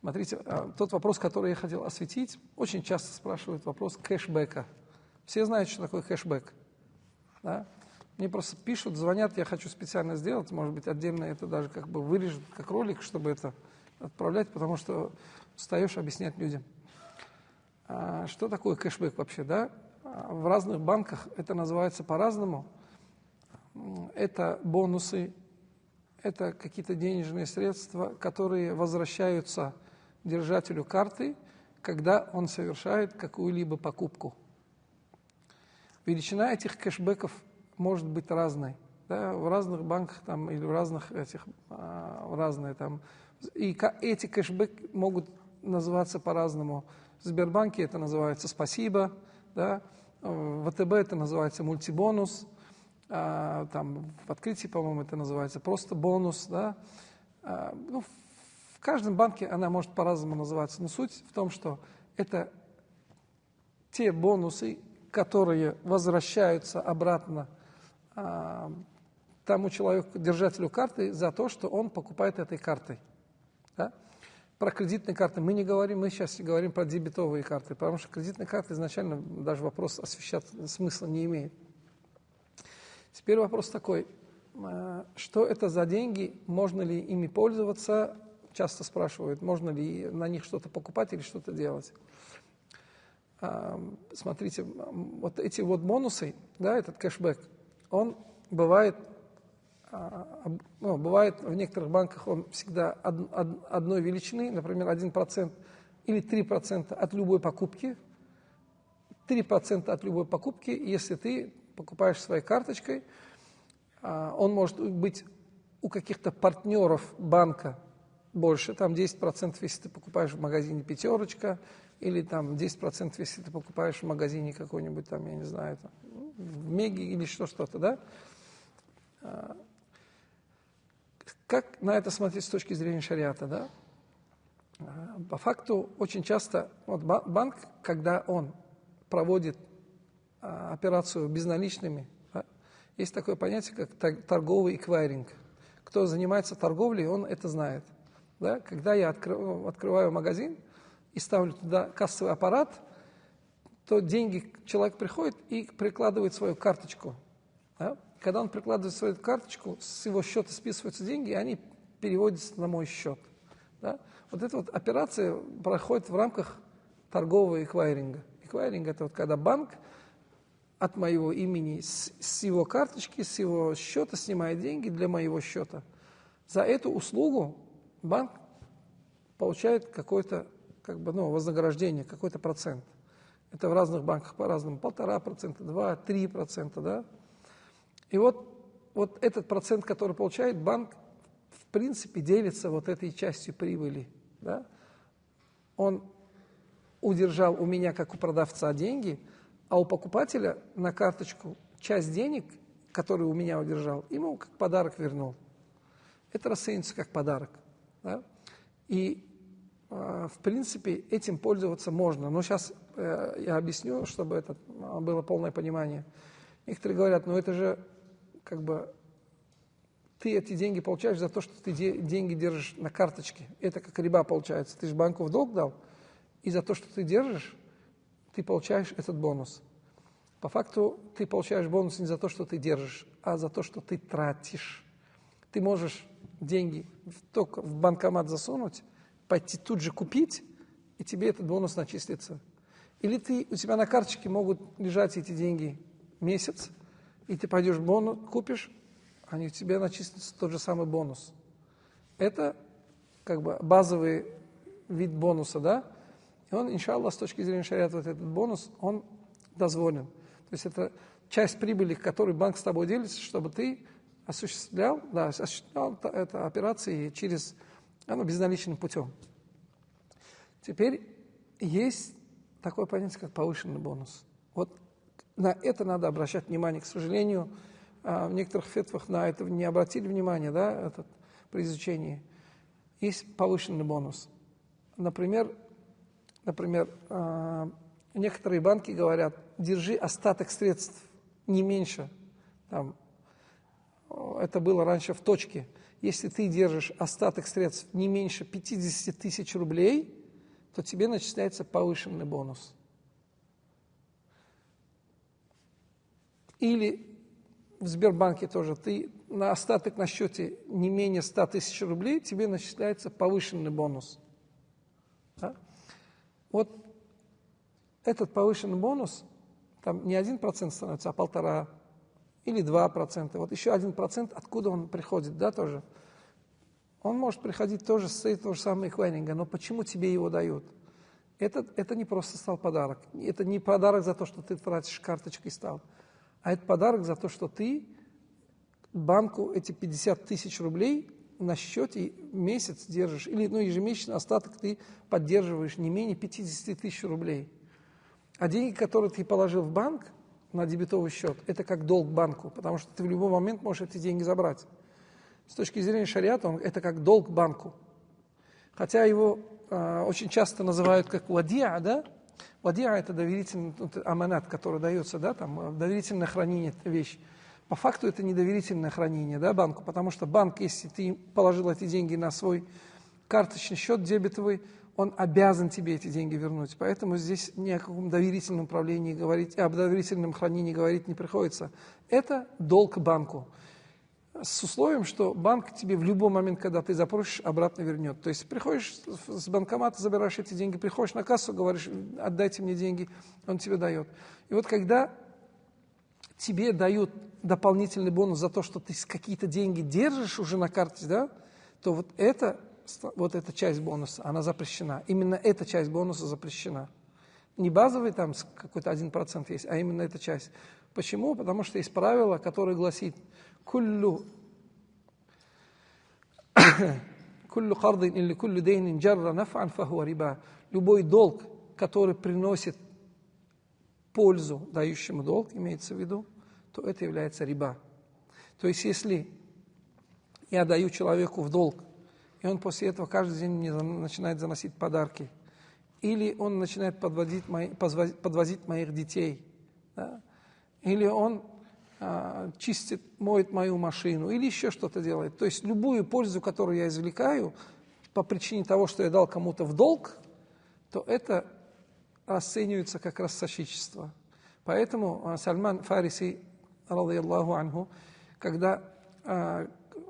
Смотрите, тот вопрос, который я хотел осветить, очень часто спрашивают вопрос кэшбэка. Все знают, что такое кэшбэк? Да? Мне просто пишут, звонят, я хочу специально сделать, может быть, отдельно это даже как бы вырежут как ролик, чтобы это отправлять, потому что устаешь объяснять людям. Что такое кэшбэк вообще, да? В разных банках это называется по-разному. Это бонусы, это какие-то денежные средства, которые возвращаются держателю карты, когда он совершает какую-либо покупку. Величина этих кэшбэков может быть разной. Да? В разных банках там, или в разных этих, разные там. И эти кэшбэки могут называться по-разному. В Сбербанке это называется «Спасибо», да? В ВТБ это называется «Мультибонус», там, в Открытии, по-моему, это называется просто «Бонус». Да? В каждом банке она может по-разному называться, но суть в том, что это те бонусы, которые возвращаются обратно тому человеку, держателю карты, за то, что он покупает этой картой. Да? Про кредитные карты мы не говорим, мы сейчас говорим про дебетовые карты, потому что кредитные карты изначально даже вопрос освещать смысла не имеет. Теперь вопрос такой, что это за деньги, можно ли ими пользоваться, часто спрашивают, можно ли на них что-то покупать или что-то делать. Смотрите, вот эти вот бонусы, да, этот кэшбэк, он бывает в некоторых банках он всегда одной величины, например, 1% или 3% от любой покупки. 3% от любой покупки, если ты покупаешь своей карточкой, он может быть у каких-то партнеров банка больше, там 10%, если ты покупаешь в магазине «Пятерочка», или там 10%, если ты покупаешь в магазине какой-нибудь там, я не знаю, там, в Меге или что-то, да? Как на это смотреть с точки зрения шариата, да? По факту очень часто вот банк, когда он проводит операцию безналичными, да, есть такое понятие, как торговый эквайринг. Кто занимается торговлей, он это знает. Да? Когда я открываю магазин и ставлю туда кассовый аппарат, то деньги, человек приходит и прикладывает свою карточку. Да? Когда он прикладывает свою карточку, с его счета списываются деньги, и они переводятся на мой счет. Да? Вот эта вот операция проходит в рамках торгового эквайринга. Эквайринг – это вот когда банк от моего имени с его карточки, с его счета снимает деньги для моего счета. За эту услугу банк получает какое-то вознаграждение, какой-то процент. Это в разных банках по-разному. 1,5%, 2%, 3%. Да? И вот этот процент, который получает банк, в принципе, делится вот этой частью прибыли. Да? Он удержал у меня, как у продавца, деньги, а у покупателя на карточку часть денег, которую у меня удержал, ему как подарок вернул. Это расценивается как подарок. Да? И, в принципе, этим пользоваться можно. Но сейчас я объясню, чтобы это было полное понимание. Некоторые говорят, это же как бы ты эти деньги получаешь за то, что ты деньги держишь на карточке. Это как риба получается. Ты же банку в долг дал, и за то, что ты держишь, ты получаешь этот бонус. По факту ты получаешь бонус не за то, что ты держишь, а за то, что ты тратишь. Ты можешь деньги только в банкомат засунуть, пойти тут же купить, и тебе этот бонус начислится. Или у тебя на карточке могут лежать эти деньги месяц, и ты пойдешь бонус, купишь, они у тебя начислятся тот же самый бонус. Это как бы базовый вид бонуса, да? И он, иншаллах, с точки зрения шариата, вот этот бонус, он дозволен. То есть это часть прибыли, которой банк с тобой делится, чтобы ты осуществлял это операции через безналичным путем. Теперь есть такое понятие, как повышенный бонус. Вот на это надо обращать внимание. К сожалению, в некоторых фетвах на это не обратили внимания, да, при изучении. Есть повышенный бонус. Например, некоторые банки говорят, держи остаток средств не меньше. Это было раньше в точке. если ты держишь остаток средств не меньше 50 тысяч рублей, то тебе начисляется повышенный бонус. Или в Сбербанке тоже ты на остаток на счете не менее 100 тысяч рублей, тебе начисляется повышенный бонус. Да? Вот этот повышенный бонус, там не 1% становится, а 1,5% или 2%. Вот еще 1%, откуда он приходит, да, тоже. Он может приходить тоже с этого же самого эквайринга, но почему тебе его дают? Это не просто стал подарок. Это не подарок за то, что ты тратишь карточкой стал, а это подарок за то, что ты банку эти 50 тысяч рублей на счете месяц держишь, или ежемесячный остаток ты поддерживаешь не менее 50 тысяч рублей. А деньги, которые ты положил в банк на дебетовый счет, это как долг банку, потому что ты в любой момент можешь эти деньги забрать. С точки зрения шариата, это как долг банку. Хотя его очень часто называют как вадиа, да? Вадиа – это доверительный аманат, который дается, да, там, доверительное хранение вещь. По факту это не доверительное хранение, да, банку, потому что банк, если ты положил эти деньги на свой карточный счет дебетовый, он обязан тебе эти деньги вернуть. Поэтому здесь ни о каком доверительном управлении говорить, об доверительном хранении говорить не приходится. Это долг банку. С условием, что банк тебе в любой момент, когда ты запросишь, обратно вернет. То есть приходишь с банкомата, забираешь эти деньги, приходишь на кассу, говоришь, отдайте мне деньги, он тебе дает. И вот когда тебе дают дополнительный бонус за то, что ты какие-то деньги держишь уже на карте, да, то вот эта часть бонуса, она запрещена. Именно эта часть бонуса запрещена. Не базовый там какой-то 1% есть, а именно эта часть. Почему? Потому что есть правило, которое гласит «Куллю кардин или куллю дейнин джарра наф'ан фахуа риба». Любой долг, который приносит пользу дающему долг, имеется в виду, то это является риба. То есть, если я даю человеку в долг, и он после этого каждый день мне начинает заносить подарки, или он начинает подвозить моих детей, да? Или он чистит, моет мою машину, или еще что-то делает. То есть, любую пользу, которую я извлекаю по причине того, что я дал кому-то в долг, то это расценивается как ростовщичество. Поэтому Сальман Фариси, радийаллаху анху, когда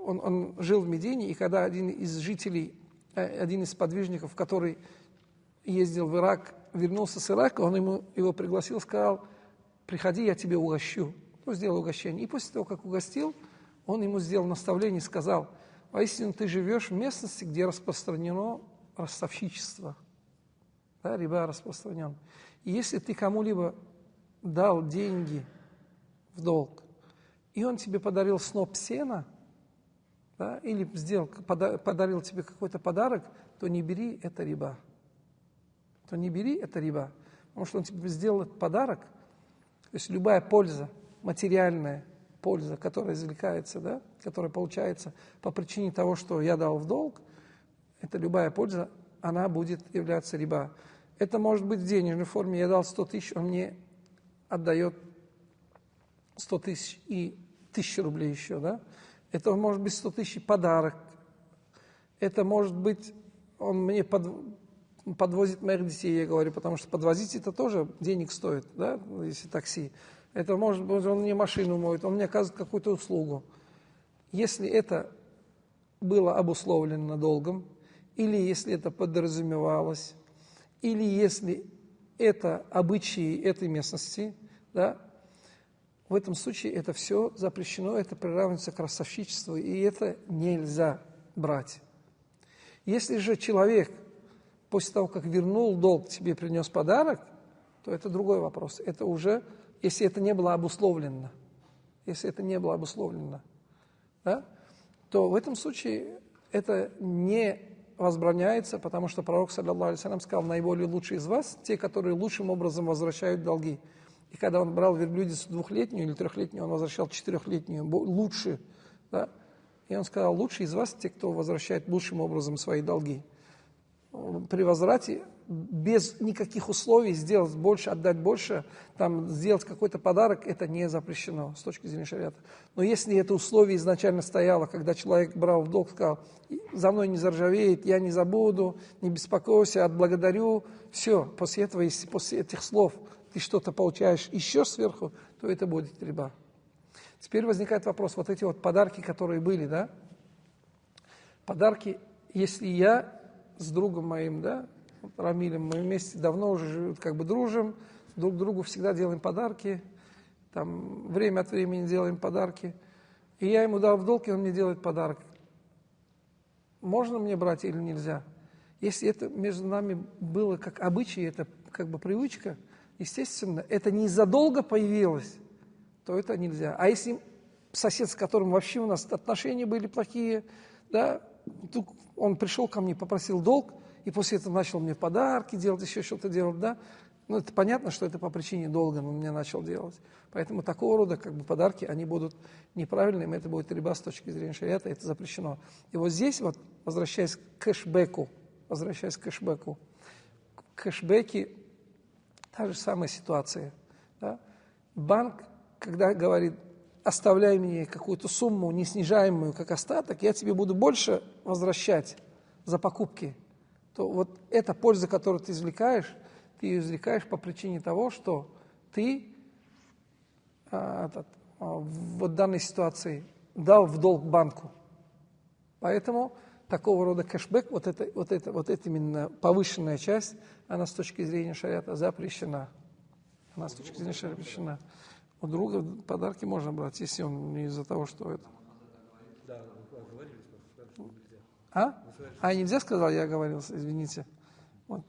он жил в Медине, и когда один из жителей, один из подвижников, который ездил в Ирак, вернулся с Ирака, он его пригласил, сказал: приходи, я тебе угощу. Ну, сделал угощение. И после того, как угостил, он ему сделал наставление и сказал: воистину ты живешь в местности, где распространено ростовщичество. Да, риба распространен. И если ты кому-либо дал деньги в долг, и он тебе подарил сноп сена, да, или подарил тебе какой-то подарок, то не бери это риба. То не бери это риба. Потому что он тебе сделал этот подарок. То есть любая польза, материальная польза, которая извлекается, да, которая получается по причине того, что я дал в долг, это любая польза, она будет являться риба. Это может быть в денежной форме. Я дал 100 тысяч, он мне отдает 100 тысяч и 1000 рублей еще, да? Это может быть 100 тысяч подарок. Это может быть, он мне подвозит моих детей, я говорю, потому что подвозить это тоже денег стоит, да, если такси. Это может быть, он мне машину моет, он мне оказывает какую-то услугу. Если это было обусловлено долгом, или если это подразумевалось, или если это обычаи этой местности, да, в этом случае это все запрещено, это приравнивается к ростовщичеству, и это нельзя брать. Если же человек после того, как вернул долг, тебе принес подарок, то это другой вопрос. Это уже, если это не было обусловлено, да, то в этом случае это не возбраняется, потому что пророк, саллаллаху алейхи ва саллям, сказал: наиболее лучшие из вас те, которые лучшим образом возвращают долги. И когда он брал верблюдицу 2-летнюю или 3-летнюю, он возвращал 4-летнюю, лучше. Да? И он сказал: лучшие из вас те, кто возвращает лучшим образом свои долги. При возврате без никаких условий сделать больше, отдать больше, там, сделать какой-то подарок, это не запрещено с точки зрения шариата. Но если это условие изначально стояло, когда человек брал в долг, сказал, за мной не заржавеет, я не забуду, не беспокойся, отблагодарю, все, после этого, если после этих слов ты что-то получаешь еще сверху, то это будет риба. Теперь возникает вопрос, вот эти вот подарки, которые были, да, подарки, если я с другом моим, да, Рамилем, мы вместе давно уже как бы дружим, друг другу всегда делаем подарки, там, время от времени делаем подарки, и я ему дал в долг, и он мне делает подарок. Можно мне брать или нельзя? Если это между нами было как обычай, это как бы привычка, естественно, это не из-за долга появилось, то это нельзя. А если сосед, с которым вообще у нас отношения были плохие, да, он пришел ко мне, попросил долг, и после этого начал мне подарки делать, еще что-то делать, да, ну, это понятно, что это по причине долга он мне начал делать. Поэтому такого рода как бы подарки, они будут неправильными, это будет риба с точки зрения шариата, это запрещено. И вот здесь вот, возвращаясь к кэшбэку, кэшбэки, та же самая ситуация. Да? Банк, когда говорит, оставляй мне какую-то сумму неснижаемую, как остаток, я тебе буду больше возвращать за покупки, то вот эта польза, которую ты ее извлекаешь по причине того, что ты в данной ситуации дал в долг банку. Поэтому такого рода кэшбэк, вот эта именно повышенная часть, она с точки зрения шариата запрещена. Она с точки зрения шариата запрещена. У друга подарки можно брать, если он не из-за того, что это. Да, вы говорили, что нельзя. Нельзя сказал, я оговорился, извините. Вот.